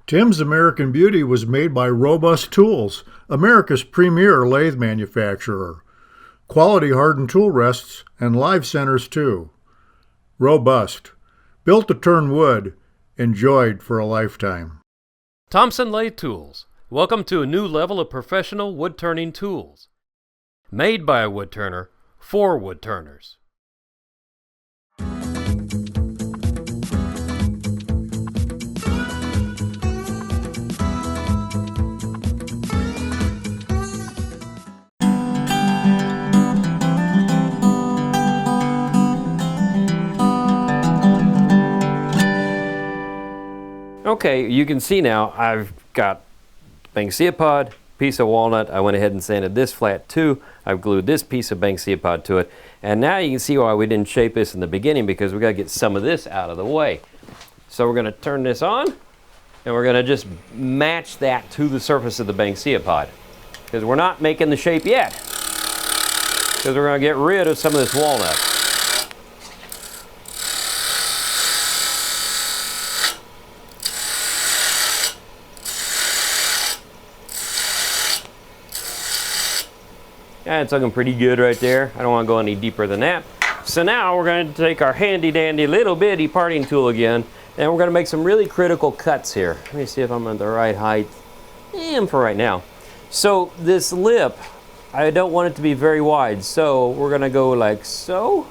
Tim's American Beauty was made by Robust Tools, America's premier lathe manufacturer. Quality hardened tool rests and live centers too. Robust. Built to turn wood. Enjoyed for a lifetime. Thompson Lathe Tools. Welcome to a new level of professional wood-turning tools. Made by a woodturner for woodturners. Okay, you can see now I've got Banksia Pod, piece of walnut. I went ahead and sanded this flat too. I've glued this piece of Banksia Pod to it. And now you can see why we didn't shape this in the beginning, because we got to get some of this out of the way. So we're going to turn this on and we're going to just match that to the surface of the Banksia Pod, because we're not making the shape yet, because we're going to get rid of some of this walnut. Yeah, it's looking pretty good right there. I don't want to go any deeper than that. So now we're going to take our handy dandy little bitty parting tool again, and we're going to make some really critical cuts here. Let me see if I'm at the right height. For right now. So this lip, I don't want it to be very wide, so we're going to go like so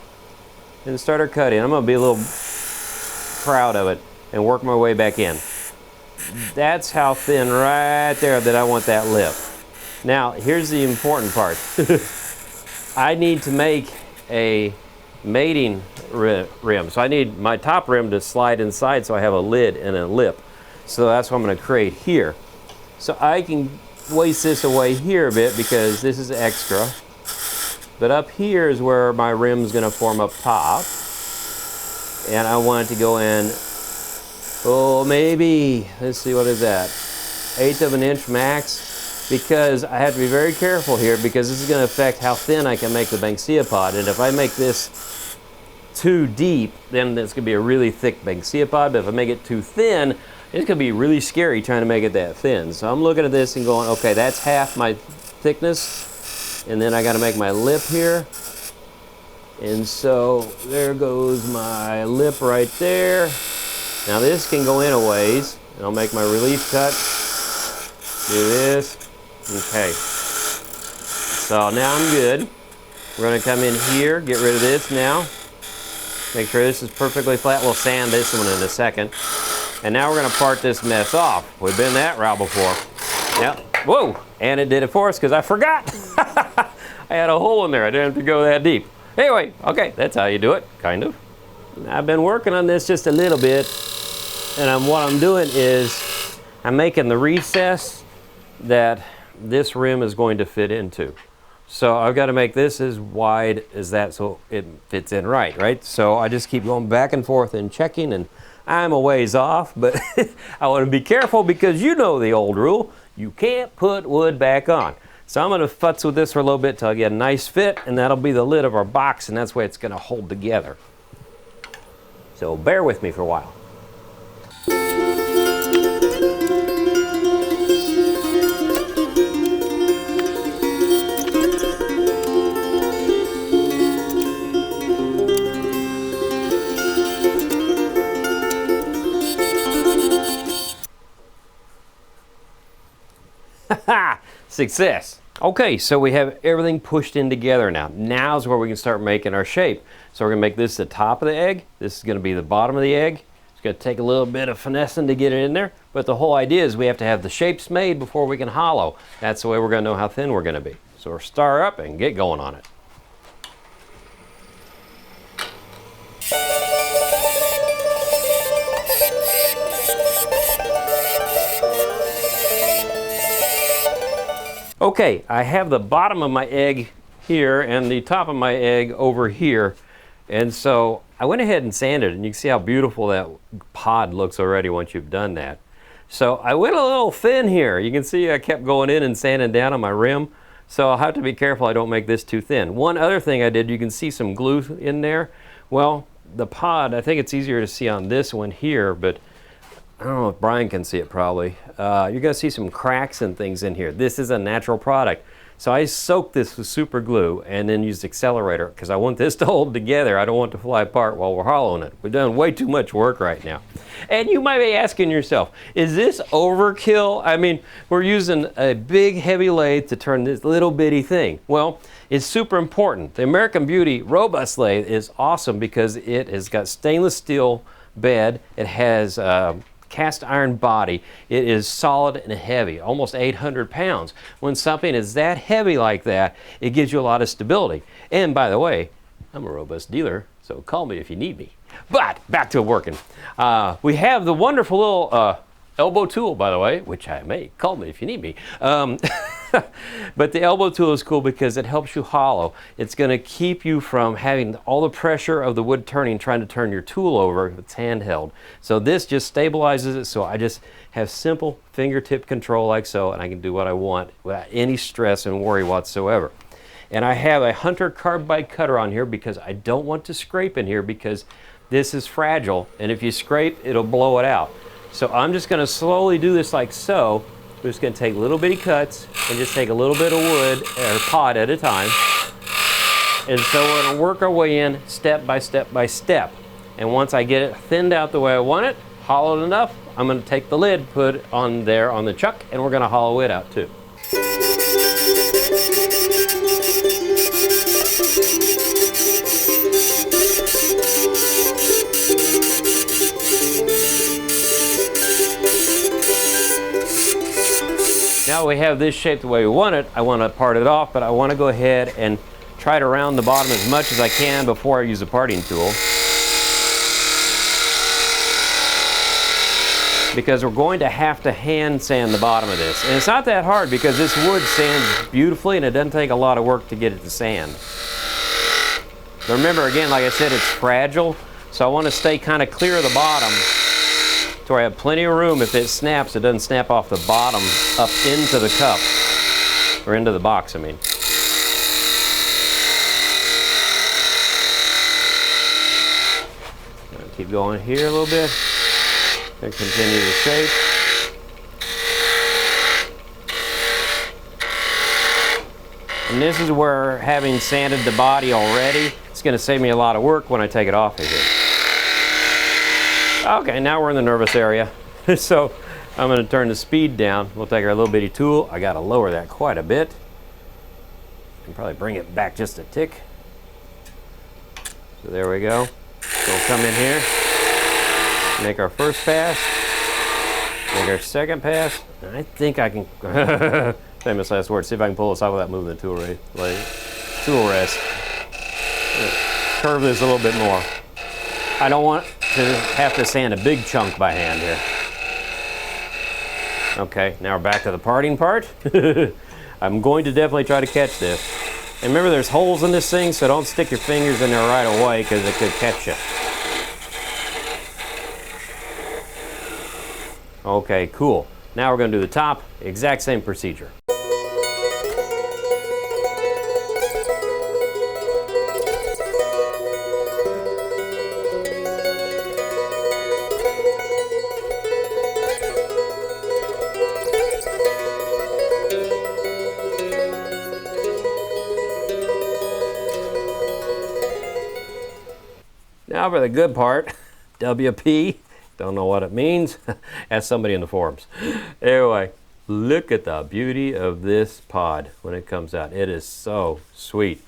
and start our cutting. I'm going to be a little proud of it and work my way back in. That's how thin right there that I want that lip. Now, here's the important part. I need to make a mating rim. So I need my top rim to slide inside so I have a lid and a lip. So that's what I'm going to create here. So I can waste this away here a bit because this is extra. But up here is where my rim is going to form up top. And I want it to go in, oh, maybe, let's see, what is that? 1/8 of an inch max. Because I have to be very careful here, because this is going to affect how thin I can make the Banksia Pod. And if I make this too deep, then it's going to be a really thick Banksia Pod. But if I make it too thin, it's going to be really scary trying to make it that thin. So I'm looking at this and going, okay, that's half my thickness. And then I got to make my lip here. And so there goes my lip right there. Now this can go in a ways. And I'll make my relief cut. Do this. Okay, so now I'm good. We're going to come in here, get rid of this now. Make sure this is perfectly flat. We'll sand this one in a second. And now we're going to part this mess off. We've been that route before. Yep. Whoa! And it did it for us because I forgot. I had a hole in there. I didn't have to go that deep. Anyway, okay, that's how you do it, kind of. I've been working on this just a little bit. And what I'm doing is I'm making the recess that this rim is going to fit into. So I've got to make this as wide as that so it fits in right? So I just keep going back and forth and checking, and I'm a ways off, but I want to be careful because you know the old rule, you can't put wood back on. So I'm going to futz with this for a little bit till I get a nice fit, and that'll be the lid of our box, and that's where it's going to hold together. So bear with me for a while. Success. Okay, so we have everything pushed in together now. Now's where we can start making our shape. So we're going to make this the top of the egg. This is going to be the bottom of the egg. It's going to take a little bit of finessing to get it in there. But the whole idea is we have to have the shapes made before we can hollow. That's the way we're going to know how thin we're going to be. So we'll start up and get going on it. Okay, I have the bottom of my egg here and the top of my egg over here. And so I went ahead and sanded it, and you can see how beautiful that pod looks already once you've done that. So I went a little thin here. You can see I kept going in and sanding down on my rim. So I'll have to be careful I don't make this too thin. One other thing I did, you can see some glue in there. Well, the pod, I think it's easier to see on this one here, but I don't know if Brian can see it probably. You're going to see some cracks and things in here. This is a natural product. So I soaked this with super glue and then used accelerator because I want this to hold together. I don't want it to fly apart while we're hollowing it. We've done way too much work right now. And you might be asking yourself, is this overkill? I mean, we're using a big heavy lathe to turn this little bitty thing. Well, it's super important. The American Beauty robust lathe is awesome because it has got stainless steel bed. It has cast iron body. It is solid and heavy, almost 800 pounds. When something is that heavy like that, it gives you a lot of stability. And by the way, I'm a robust dealer, so call me if you need me. But back to working. We have the wonderful little elbow tool, by the way, which I make. Call me if you need me. But the elbow tool is cool because it helps you hollow. It's going to keep you from having all the pressure of the wood turning, trying to turn your tool over if it's handheld. So this just stabilizes it, so I just have simple fingertip control like so, and I can do what I want without any stress and worry whatsoever. And I have a Hunter carbide cutter on here because I don't want to scrape in here because this is fragile, and if you scrape, it'll blow it out. So I'm just going to slowly do this like so. We're just going to take little bitty cuts and just take a little bit of wood or pod at a time. And so we're going to work our way in step by step by step. And once I get it thinned out the way I want it, hollowed enough, I'm going to take the lid, put it on there on the chuck, and we're going to hollow it out too. Now we have this shape the way we want it. I want to part it off, but I want to go ahead and try to round the bottom as much as I can before I use a parting tool. Because we're going to have to hand sand the bottom of this. And it's not that hard because this wood sands beautifully and it doesn't take a lot of work to get it to sand. But remember, again, like I said, it's fragile, so I want to stay kind of clear of the bottom to where I have plenty of room. If it snaps, it doesn't snap off the bottom up into the cup, or into the box, I mean. Keep going here a little bit, and continue the shape. And this is where having sanded the body already, it's going to save me a lot of work when I take it off of here. Okay, now we're in the nervous area. So I'm going to turn the speed down. We'll take our little bitty tool. I got to lower that quite a bit. And probably bring it back just a tick. So there we go. So we'll come in here, make our first pass, make our second pass. And I think I can, famous last word, see if I can pull this off without moving the tool rest. Curve this a little bit more. I don't want to have to sand a big chunk by hand here. Okay, now we're back to the parting part. I'm going to definitely try to catch this. And remember, there's holes in this thing, so don't stick your fingers in there right away because it could catch you. Okay, cool. Now we're going to do the top, exact same procedure. Now for the good part, WP, don't know what it means, ask somebody in the forums. Anyway, look at the beauty of this pod when it comes out. It is so sweet.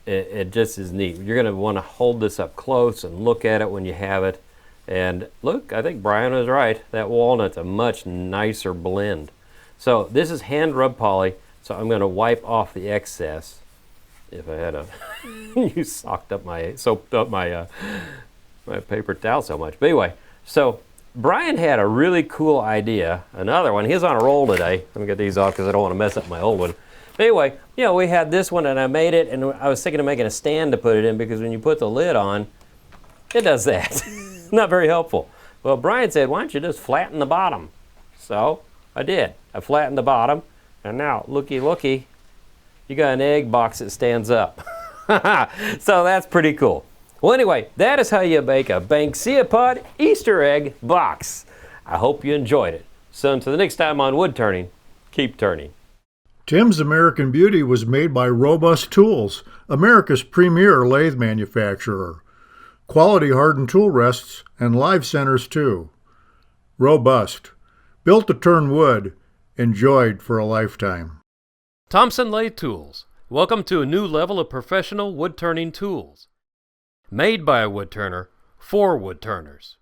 It just is neat. You're going to want to hold this up close and look at it when you have it. And look, I think Brian was right. That walnut's a much nicer blend. So this is hand rub poly, so I'm going to wipe off the excess. If I had a, you soaked up my my paper towel so much. But anyway, so Brian had a really cool idea. Another one. He's on a roll today. Let me get these off because I don't want to mess up my old one. But anyway, you know, we had this one and I made it, and I was thinking of making a stand to put it in because when you put the lid on, it does that. Not very helpful. Well, Brian said, why don't you just flatten the bottom? So I did. I flattened the bottom, and now looky. You got an egg box that stands up. So that's pretty cool. Well, anyway, that is how you make a Banksia Pod Easter egg box. I hope you enjoyed it. So until the next time on Wood Turning, keep turning. Tim's American Beauty was made by Robust Tools, America's premier lathe manufacturer. Quality hardened tool rests and live centers too. Robust. Built to turn wood. Enjoyed for a lifetime. Thompson Lathe Tools. Welcome to a new level of professional wood turning tools. Made by a wood turner for wood turners.